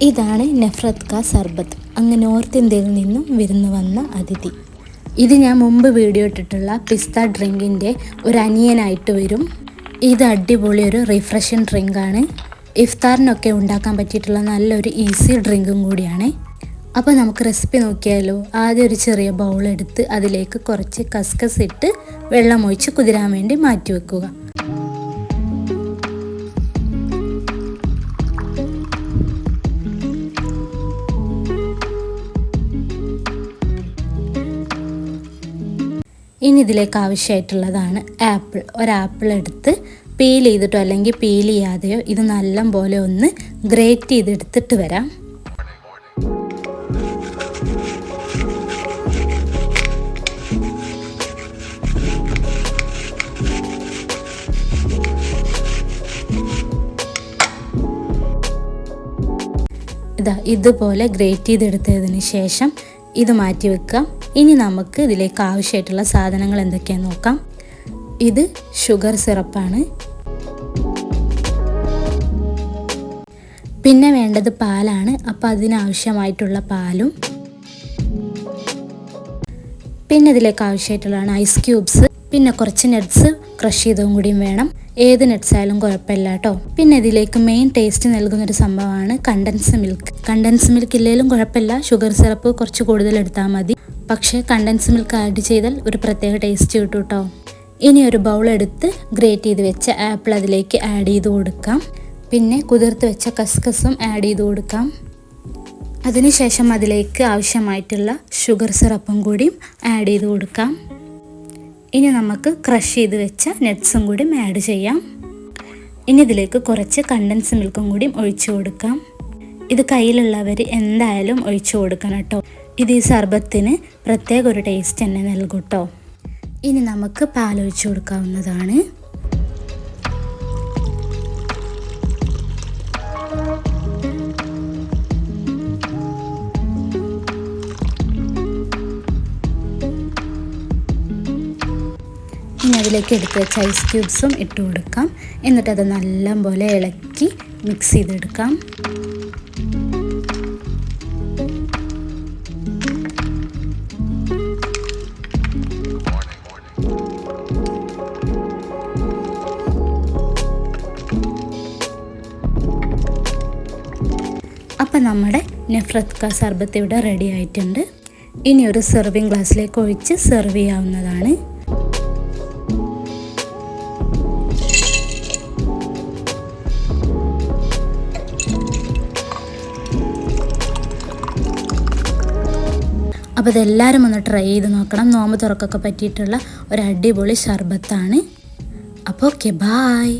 ഇതാണ് നഫ്രത് കാ സർബത്ത്, അങ്ങ് നോർത്ത് ഇന്ത്യയിൽ നിന്നും വിരുന്ന് വന്ന അതിഥി. ഇത് ഞാൻ മുമ്പ് വീഡിയോ ഇട്ടിട്ടുള്ള പിസ്ത ഡ്രിങ്കിൻ്റെ ഒരു അനിയനായിട്ട് വരും. ഇത് അടിപൊളി ഒരു റിഫ്രഷിങ് ഡ്രിങ്കാണ്. ഇഫ്താറിനൊക്കെ ഉണ്ടാക്കാൻ പറ്റിയിട്ടുള്ള നല്ലൊരു ഈസി ഡ്രിങ്കും കൂടിയാണ്. അപ്പോൾ നമുക്ക് റെസിപ്പി നോക്കിയാലോ. ആദ്യം ഒരു ചെറിയ ബൗളെടുത്ത് അതിലേക്ക് കുറച്ച് കസ്കസ് ഇട്ട് വെള്ളമൊഴിച്ച് കുതിരാൻ വേണ്ടി മാറ്റി വെക്കുക. ഇനി ഇതിലേക്ക് ആവശ്യമായിട്ടുള്ളതാണ് ആപ്പിൾ. ഒരാപ്പിൾ എടുത്ത് പീൽ ചെയ്തിട്ടോ അല്ലെങ്കിൽ പീൽ ചെയ്യാതെയോ ഇത് നല്ല പോലെ ഒന്ന് ഗ്രേറ്റ് ചെയ്തെടുത്തിട്ട് വരാം. ഇതുപോലെ ഗ്രേറ്റ് ചെയ്തെടുത്തതിന് ശേഷം ഇത് മാറ്റി വെക്കാം. ഇനി നമുക്ക് ഇതിലേക്ക് ആവശ്യമായിട്ടുള്ള സാധനങ്ങൾ എന്തൊക്കെയാണെന്ന് നോക്കാം. ഇത് ഷുഗർ സിറപ്പാണ്. പിന്നെ വേണ്ടത് പാലാണ്. അപ്പോൾ അതിനാവശ്യമായിട്ടുള്ള പാലും, പിന്നെ ഇതിലേക്ക് ആവശ്യമായിട്ടുള്ളതാണ് ഐസ് ക്യൂബ്സ്, പിന്നെ കുറച്ച് നട്ട്സ് ക്രഷ് ചെയ്തതും കൂടിയും വേണം. ഏത് നട്ട്സ് ആയാലും കുഴപ്പമില്ല കേട്ടോ. പിന്നെ ഇതിലേക്ക് മെയിൻ ടേസ്റ്റ് നൽകുന്നൊരു സംഭവമാണ് കണ്ടൻസ് മിൽക്ക്. കണ്ടൻസ് മിൽക്ക് ഇല്ലെങ്കിലും കുഴപ്പമില്ല, ഷുഗർ സിറപ്പ് കുറച്ച് കൂടുതൽ എടുത്താൽ മതി. പക്ഷേ കണ്ടൻസ് മിൽക്ക് ആഡ് ചെയ്താൽ ഒരു പ്രത്യേക ടേസ്റ്റ് കിട്ടും കേട്ടോ. ഇനി ഒരു ബൗൾ എടുത്ത് ഗ്രേറ്റ് ചെയ്ത് വെച്ച ആപ്പിൾ അതിലേക്ക് ആഡ് ചെയ്ത് കൊടുക്കാം. പിന്നെ കുതിർത്ത് വെച്ച കസ്കസും ആഡ് ചെയ്ത് കൊടുക്കാം. അതിനുശേഷം അതിലേക്ക് ആവശ്യമായിട്ടുള്ള ഷുഗർ സിറപ്പും കൂടിയും ആഡ് ചെയ്ത് കൊടുക്കാം. ഇനി നമുക്ക് ക്രഷ് ചെയ്ത് വെച്ച നട്ട്സും കൂടി ആഡ് ചെയ്യാം. ഇനി ഇതിലേക്ക് കുറച്ച് കണ്ടൻസ് മിൽക്കും കൂടി ഒഴിച്ചു കൊടുക്കാം. ഇത് കയ്യിലുള്ളവർ എന്തായാലും ഒഴിച്ചു കൊടുക്കണം കേട്ടോ. ഇത് ഈ സർബത്തിന് പ്രത്യേക ഒരു ടേസ്റ്റ് തന്നെ നൽകും കേട്ടോ. ഇനി നമുക്ക് പാലൊഴിച്ചു കൊടുക്കാവുന്നതാണ്. ഇനി അതിലേക്ക് എടുത്ത് വെച്ച ഐസ് ക്യൂബ്സും ഇട്ട് കൊടുക്കാം. എന്നിട്ടത് നല്ലപോലെ ഇളക്കി മിക്സ് ചെയ്തെടുക്കാം. അപ്പം നമ്മുടെ നഫ്രത് കാ സർബത്ത് ഇവിടെ റെഡി ആയിട്ടുണ്ട്. ഇനി ഒരു സെർവിങ് ഗ്ലാസ്സിലേക്ക് ഒഴിച്ച് സെർവ് ചെയ്യാവുന്നതാണ്. അപ്പോൾ ഇതെല്ലാവരും ഒന്ന് ട്രൈ ചെയ്ത് നോക്കണം. നോമ്പ് തുറക്കൊക്കെ പറ്റിയിട്ടുള്ള ഒരു അടിപൊളി ശർബത്താണ്. അപ്പോൾ ഓക്കെ, ബായ്.